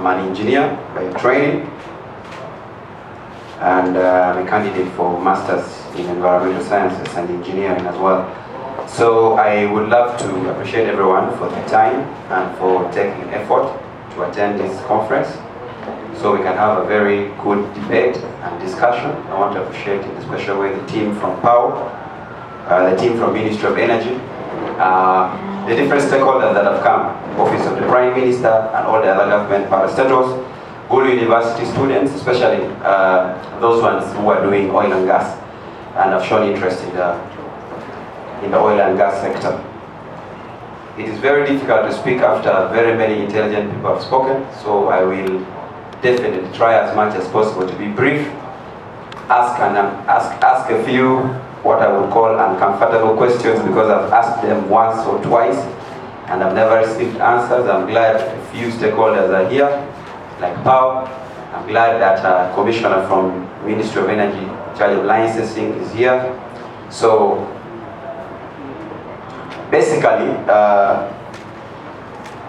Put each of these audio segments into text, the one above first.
I'm an engineer by training, and I'm a candidate for Masters in Environmental Sciences and Engineering as well. So I would love to appreciate everyone for their time and for taking effort to attend this conference, so we can have a very good debate and discussion. I want to appreciate in a special way the team from POW, the team from Ministry of Energy, the different stakeholders that have come, Office of the Prime Minister and all the other government parastatals, Gulu University students, especially those ones who are doing oil and gas and have shown interest in the oil and gas sector. It is very difficult to speak after very many intelligent people have spoken, so I will definitely try as much as possible to be brief, ask a few what I would call uncomfortable questions, because I've asked them once or twice and I've never received answers. I'm glad a few stakeholders are here, like POW. I'm glad that Commissioner from Ministry of Energy in charge of licensing is here. So basically,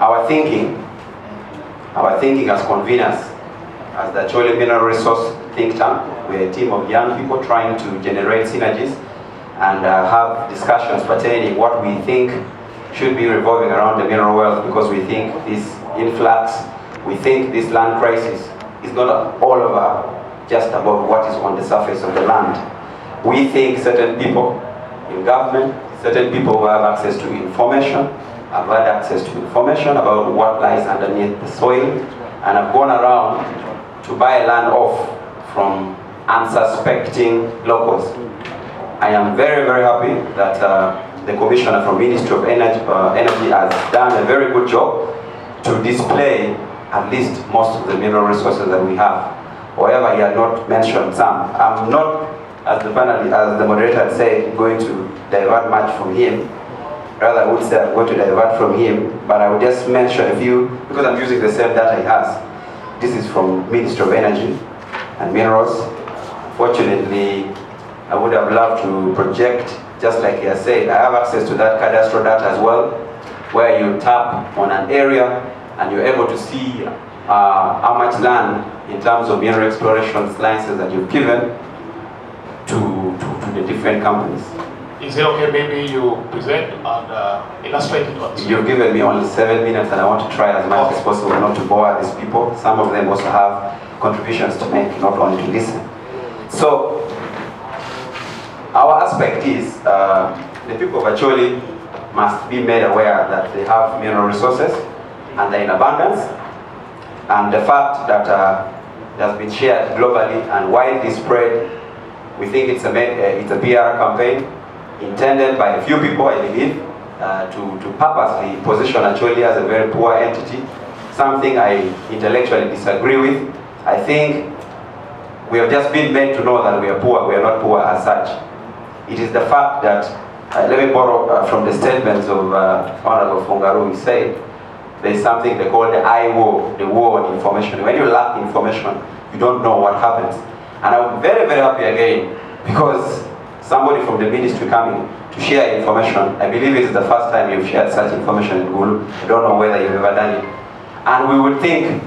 our thinking as conveners, as the ACHOLI Mineral Resource Think Tank, we're a team of young people trying to generate synergies and have discussions pertaining what we think should be revolving around the mineral wealth, because we think this influx, we think this land crisis is not all over just about what is on the surface of the land. We think certain people in government, certain people who have access to information, have had access to information about what lies underneath the soil, and have gone around to buy land off from unsuspecting locals. I am very, very happy that the Commissioner from Ministry of Energy has done a very good job to display at least most of the mineral resources that we have. However, he had not mentioned some. I'm not, as the moderator had said, going to divert much from him. Rather, I would say I'm going to divert from him, but I would just mention a few, because I'm using the same data he has. This is from Ministry of Energy and Minerals. Fortunately, I would have loved to project, just like he has said, I have access to that cadastral data as well, where you tap on an area and you're able to see how much land in terms of mineral exploration licenses that you've given to the different companies. Is it okay, maybe you present and illustrate it once? You've given me only 7 minutes and I want to try as much as possible not to bore these people. Some of them also have contributions to make, not only to listen. So, our aspect is, the people of ACHOLI must be made aware that they have mineral resources and they're in abundance. And the fact that it has been shared globally and widely spread, we think it's a PR campaign intended by a few people, I believe, to purposely position ACHOLI as a very poor entity, something I intellectually disagree with. I think we have just been made to know that we are poor. We are not poor as such. It is the fact that, let me borrow from the statements of Honorable Fungaru. He said, there's something they call the I war, the war on information. When you lack information, you don't know what happens. And I'm very, very happy again, because somebody from the ministry coming to share information, I believe it is the first time you've shared such information in Gulu. I don't know whether you've ever done it. And we would think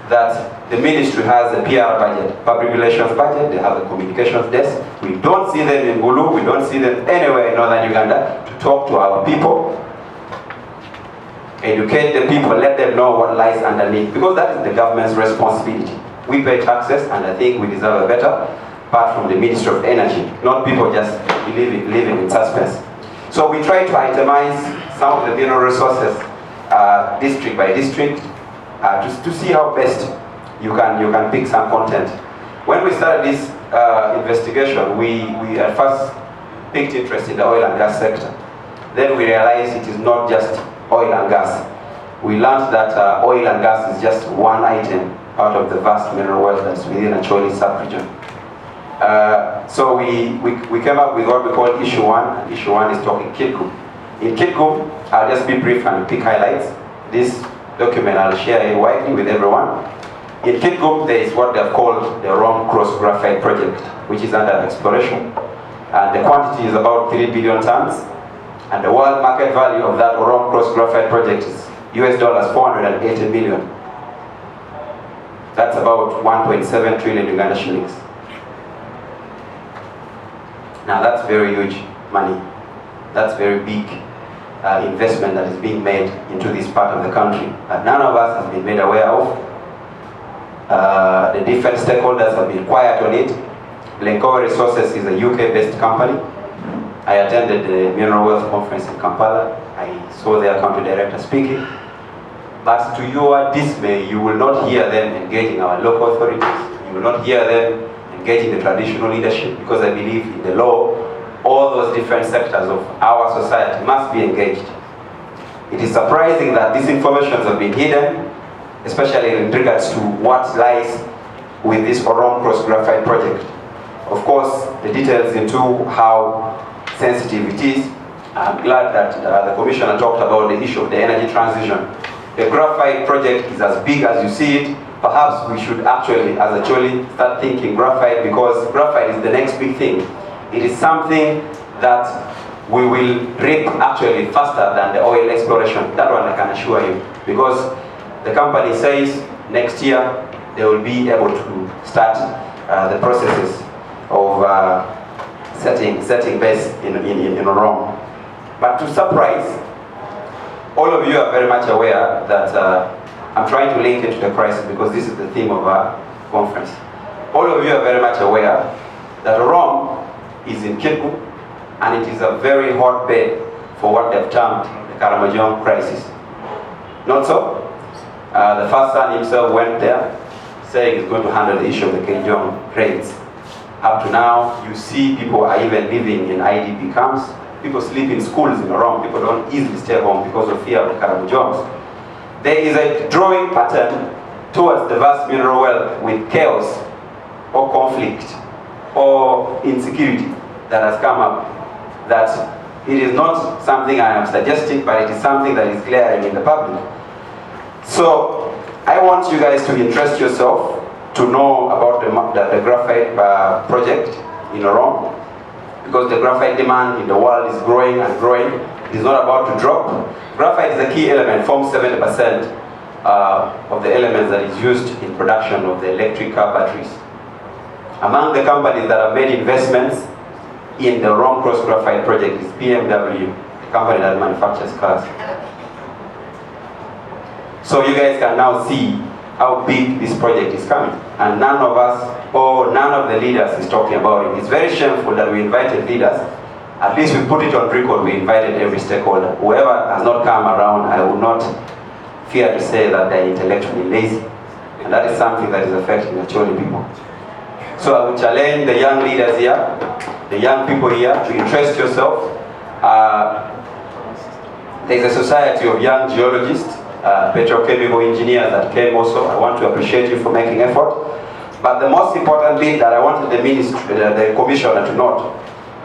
that the ministry has a PR budget, public relations budget, they have a communications desk. We don't see them in Gulu, we don't see them anywhere in northern Uganda to talk to our people, educate the people, let them know what lies underneath, because that is the government's responsibility. We pay taxes and I think we deserve a better, apart from the Ministry of Energy, not people just living in suspense. So we try to itemize some of the mineral resources district by district to see how best you can pick some content. When we started this investigation, we at first picked interest in the oil and gas sector. Then we realized it is not just oil and gas. We learned that oil and gas is just one item out of the vast mineral wealth that's within ACHOLI sub-region. So we came up with what we call issue 1, and issue 1 is talking kit group. In kit group, I'll just be brief and pick highlights. This document I'll share it widely with everyone. In kit group, there is what they've called the Rom Cross Graphite project, which is under exploration. And the quantity is about 3 billion tons. And the world market value of that Rom Cross Graphite project is US $480 million. That's about 1.7 trillion Uganda shillings. Now that's very huge money. That's very big investment that is being made into this part of the country that none of us has been made aware of. The different stakeholders have been quiet on it. Glencore Resources is a UK-based company. I attended the Mineral Wealth Conference in Kampala. I saw their country director speaking. But to your dismay, you will not hear them engaging our local authorities. You will not hear them engaging the traditional leadership, because I believe in the law, all those different sectors of our society must be engaged. It is surprising that these informations have been hidden, especially in regards to what lies with this Orom Cross Graphite project. Of course, the details into how sensitive it is. I'm glad that the Commissioner talked about the issue of the energy transition. The graphite project is as big as you see it. Perhaps we should actually, as ACHOLI, start thinking graphite, because graphite is the next big thing. It is something that we will reap actually faster than the oil exploration. That one I can assure you. Because the company says next year they will be able to start the processes of setting base in Orom. But to surprise, all of you are very much aware that I'm trying to link it to the crisis, because this is the theme of our conference. All of you are very much aware that Orom is in Kitgum, and it is a very hotbed for what they've termed the Karamojong crisis. Not so? The first son himself went there, saying he's going to handle the issue of the Kenjong raids. Up to now, you see people are even living in IDP camps. People sleep in schools in Orom. People don't easily stay home because of fear of the Karamojongs. There is a drawing pattern towards the vast mineral wealth with chaos or conflict or insecurity that has come up. That it is not something I am suggesting, but it is something that is glaring in the public. So I want you guys to interest yourself to know about the graphite project in Orom, because the graphite demand in the world is growing and growing. It is not about to drop. Graphite is a key element, forms 70% of the elements that is used in production of the electric car batteries. Among the companies that have made investments in the Orom Cross Graphite project is BMW, the company that manufactures cars. So you guys can now see how big this project is coming. And none of us, or none of the leaders is talking about it. It's very shameful that we invited leaders. At least we put it on record, we invited every stakeholder. Whoever has not come around, I would not fear to say that they're intellectually lazy. And that is something that is affecting the ACHOLI people. So I would challenge the young leaders here, the young people here, to interest yourself. There's a society of young geologists, petrochemical engineers that came also. I want to appreciate you for making effort. But the most important thing that I wanted the ministry, the commissioner to note,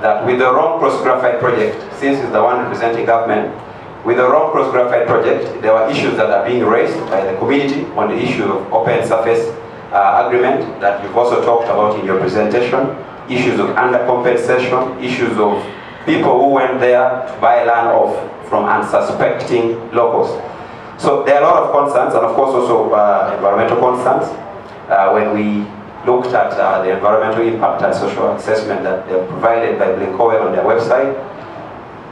that with the Orom Cross Graphite project, since he's the one representing government, with the Orom Cross Graphite project, there were issues that are being raised by the community on the issue of open surface agreement that you've also talked about in your presentation, issues of undercompensation, issues of people who went there to buy land off from unsuspecting locals. So there are a lot of concerns, and of course also environmental concerns. When we looked at the environmental impact and social assessment that they provided by Glencore on their website,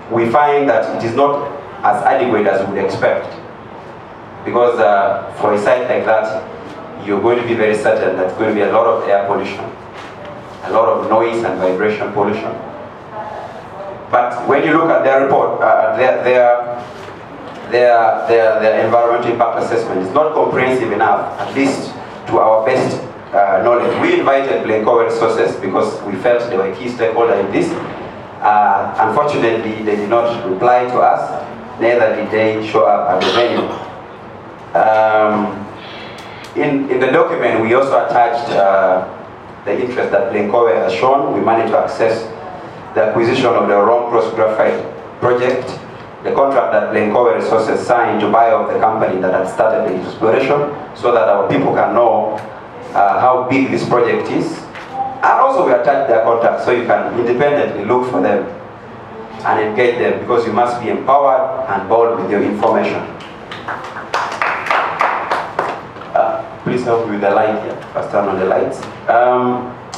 we find that it is not as adequate as we would expect. Because for a site like that, you're going to be very certain that there's going to be a lot of air pollution, a lot of noise and vibration pollution. But when you look at their report, their environmental impact assessment is not comprehensive enough, at least to our best knowledge. We invited Glencore Resources because we felt they were a key stakeholder in this. Unfortunately, they did not reply to us, neither did they show up at the venue. In the document, we also attached the interest that Glencore has shown. We managed to access the acquisition of the Orom Cross Graphite project, the contract that Glencore Resources signed to buy off the company that had started the exploration, so that our people can know how big this project is. And also we attach their contacts so you can independently look for them and engage them, because you must be empowered and bold with your information. please help me with the light here. First turn on the lights.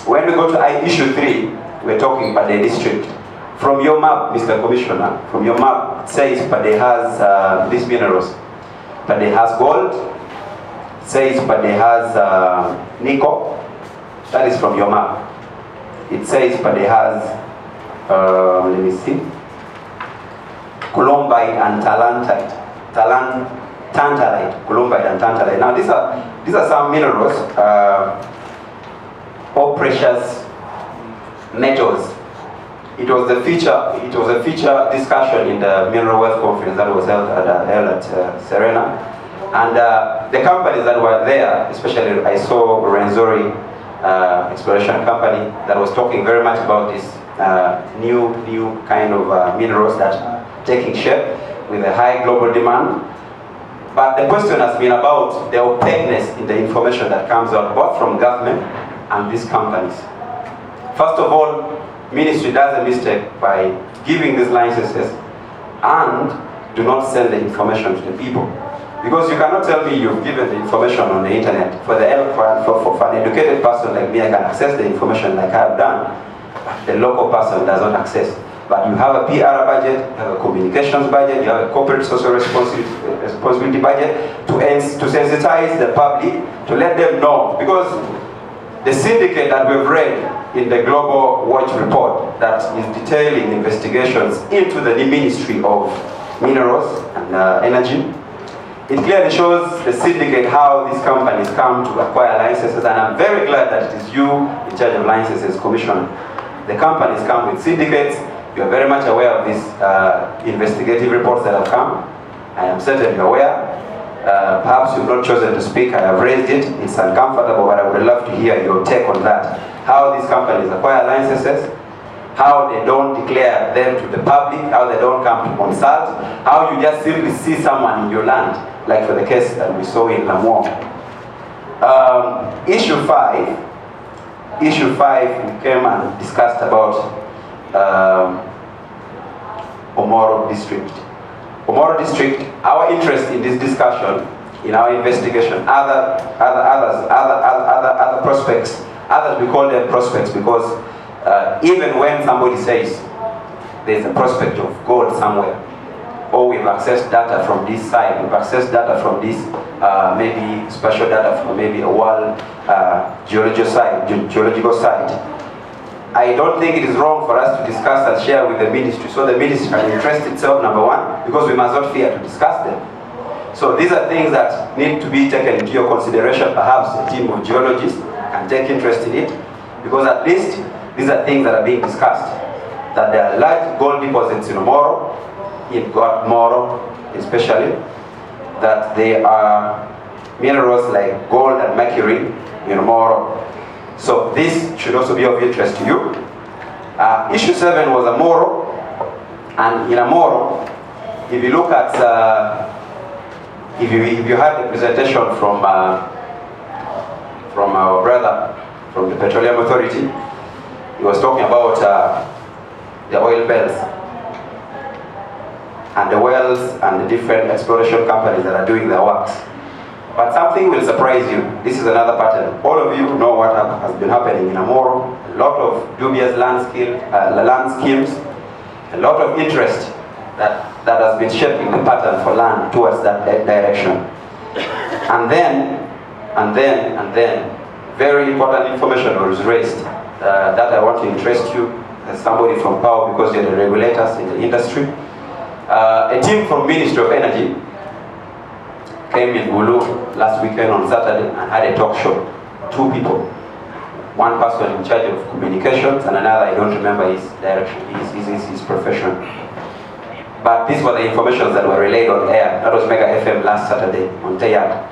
When we go to issue 3, we're talking Pade district. From your map, Mr. Commissioner, from your map, it says Pade has these minerals. Pade has gold, it says Pade has nickel. That is from your map. It says Pade has, let me see, columbide and tantalite, columbide and tantalite. Now these are some minerals, all precious metals. It was a feature discussion in the Mineral Wealth Conference that was held at Serena, and the companies that were there, especially I saw Renzori exploration company that was talking very much about this new kind of minerals that are taking shape with a high global demand. But the question has been about the opaqueness in the information that comes out both from government and these companies. First of all, Ministry does a mistake by giving these licenses and do not send the information to the people. Because you cannot tell me you've given the information on the internet. For an educated person like me, I can access the information like I have done, but the local person does not access. But you have a PR budget, you have a communications budget, you have a corporate social responsibility budget to sensitize the public, to let them know. Because the syndicate that we've read in the Global Watch report that is detailing investigations into the Ministry of Minerals and Energy, it clearly shows the syndicate how these companies come to acquire licenses, and I'm very glad that it is you in charge of licenses, Commissioner. The companies come with syndicates. You are very much aware of these investigative reports that have come. I am certainly aware. Perhaps you've not chosen to speak. I have raised it. It's uncomfortable, but I would love to hear your take on that. How these companies acquire licenses, how they don't declare them to the public, how they don't come to consult, how you just simply see someone in your land, like for the case that we saw in Lamour. Issue 5, we came and discussed about Omoro district. Omoro district, our interest in this discussion, in our investigation, other prospects, others we call them prospects because even when somebody says there's a prospect of gold somewhere, or we've accessed data from this site, we've accessed data from this, maybe special data from maybe a world geological site, I don't think it is wrong for us to discuss and share with the ministry, so the ministry can interest itself, number one, because we must not fear to discuss them. So these are things that need to be taken into your consideration. Perhaps a team of geologists can take interest in it, because at least these are things that are being discussed. That there are large gold deposits in Moro, in Moro especially, that there are minerals like gold and mercury in Moro. So this should also be of interest to you. Issue 7 was a Moro, and in a Moro, if you look at, if you had the presentation from our brother from the Petroleum Authority, he was talking about the oil bells and the wells and the different exploration companies that are doing their works. But something will surprise you. This is another pattern. All of you know what has been happening in Amoro. A lot of dubious land schemes, a lot of interest that has been shaping the pattern for land towards that direction. And then, very important information was raised that I want to interest you as somebody from power, because you're the regulators in the industry. A team from Ministry of Energy came in Gulu last weekend on Saturday and had a talk show. 2 people. One person in charge of communications and another, I don't remember his direction, his profession. But these were the information that were relayed on air. That was Mega FM last Saturday on Tayat.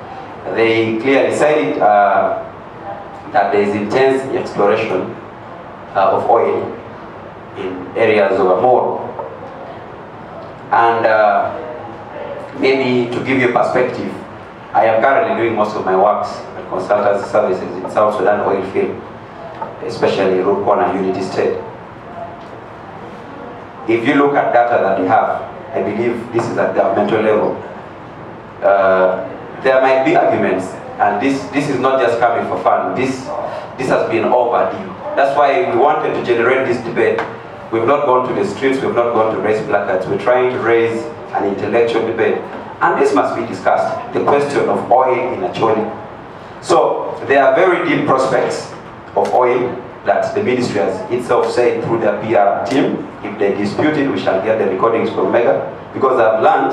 They clearly said that there is intense exploration of oil in areas of Amor. And maybe to give you a perspective, I am currently doing most of my works and consultancy services in South Sudan oil field, especially Rukwana Unity State. If you look at data that we have, I believe this is at governmental level. There might be arguments And this is not just coming for fun. This has been overdue. That's why we wanted to generate this debate. We've not gone to the streets, we've not gone to raise placards. We're trying to raise an intellectual debate. And this must be discussed, the question of oil in ACHOLI. So there are very deep prospects of oil that the ministry has itself said through their PR team. If they dispute it, we shall get the recordings from Mega. Because I've learned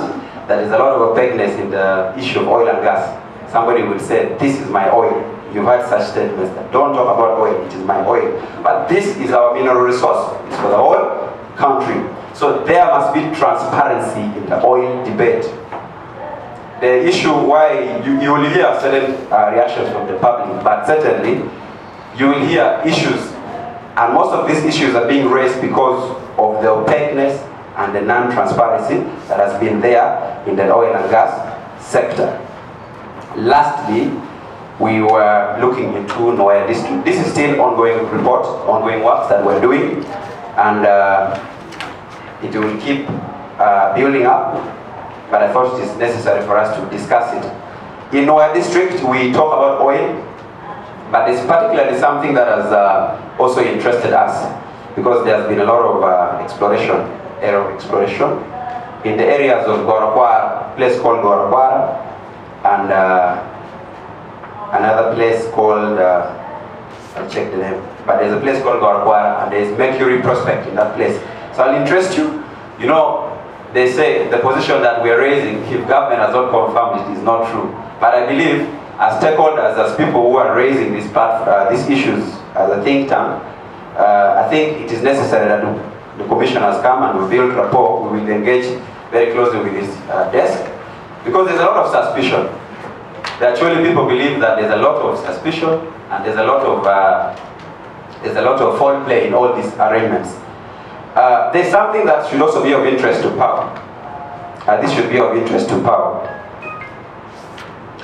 that there's a lot of opaqueness in the issue of oil and gas. Somebody will say, this is my oil. You've heard such statements that don't talk about oil, it is my oil. But this is our mineral resource. It's for the whole country. So there must be transparency in the oil debate. The issue why you will hear certain reactions from the public, but certainly you will hear issues, and most of these issues are being raised because of the opaqueness and the non-transparency that has been there in the oil and gas sector. Lastly, we were looking into Noya district. This is still ongoing report, ongoing works that we're doing, and it will keep building up, but I thought it is necessary for us to discuss it. In Noya district, we talk about oil, but it's particularly something that has also interested us, because there's been a lot of exploration in the areas of Gorakwara, a place called Gorakwara, and another place called, I'll check the name, but there's a place called Gorakwara, and there's Mercury Prospect in that place. So I'll interest you. You know, they say the position that we're raising, if government has not confirmed it, is not true. But I believe, as stakeholders, as people who are raising these issues as a think tank, I think it is necessary that the commission has come and we build rapport. We will engage very closely with this desk, because there's a lot of suspicion. Actually, people believe that there's a lot of suspicion and there's a lot of foul play in all these arrangements. There's something that should also be of interest to power. This should be of interest to power.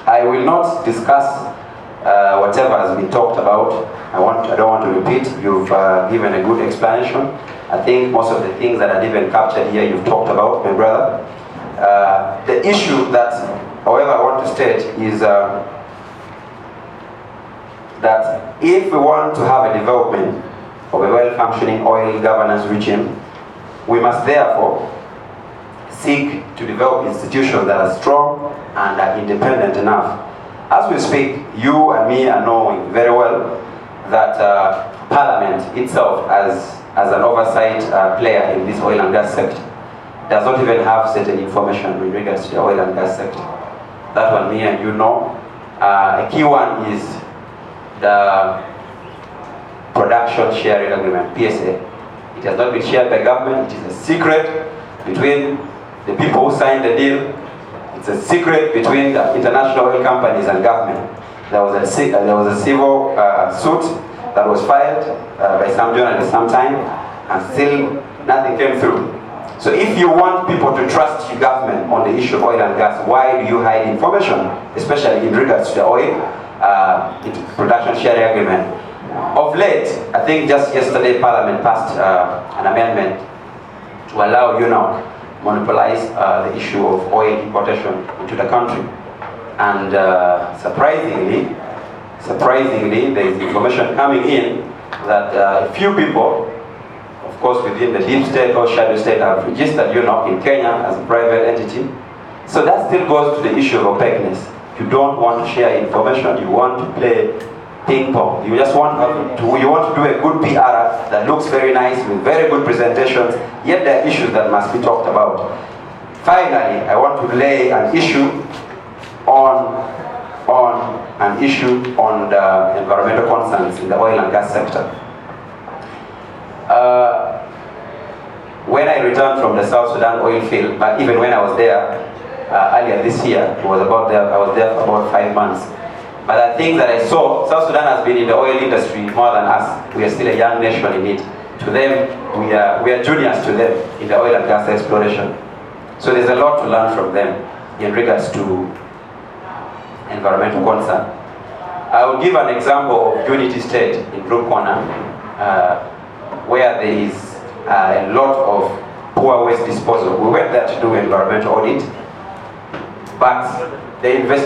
I will not discuss whatever has been talked about. I don't want to repeat. You've given a good explanation. I think most of the things that are even captured here you've talked about, my brother. The issue that, however, I want to state is that if we want to have a development of a well-functioning oil governance regime, we must therefore seek to develop institutions that are strong and are independent enough. As we speak, you and me are knowing very well that Parliament itself, as an oversight player in this oil and gas sector, does not even have certain information in regards to the oil and gas sector. That one me and you know. A key one is the production sharing agreement, PSA. It has not been shared by government. It is a secret between the people who signed the deal. It's a secret between the international oil companies and government. There was a civil suit that was filed by some journalists sometime, and still nothing came through. So if you want people to trust your government on the issue of oil and gas, why do you hide information, especially in regards to the oil production sharing agreement? Of late, I think just yesterday Parliament passed an amendment to allow UNOC monopolize the issue of oil importation into the country. And surprisingly, there is information coming in that a few people, of course within the deep state or shadow state, have registered UNOC in Kenya as a private entity. So that still goes to the issue of opaqueness. You don't want to share information, you want to play ping pong. You just want to do a good PR that looks very nice with very good presentations, yet there are issues that must be talked about. Finally, I want to lay an issue on the environmental concerns in the oil and gas sector. When I returned from the South Sudan oil field, but even when I was there earlier this year, I was there for about 5 months. But I think that I saw, South Sudan has been in the oil industry more than us. We are still a young nation in it. To them, we are juniors to them in the oil and gas exploration. So there's a lot to learn from them in regards to environmental concern. I will give an example of Unity State in Blue Corner, where there is a lot of poor waste disposal. We went there to do environmental audit, but the investigation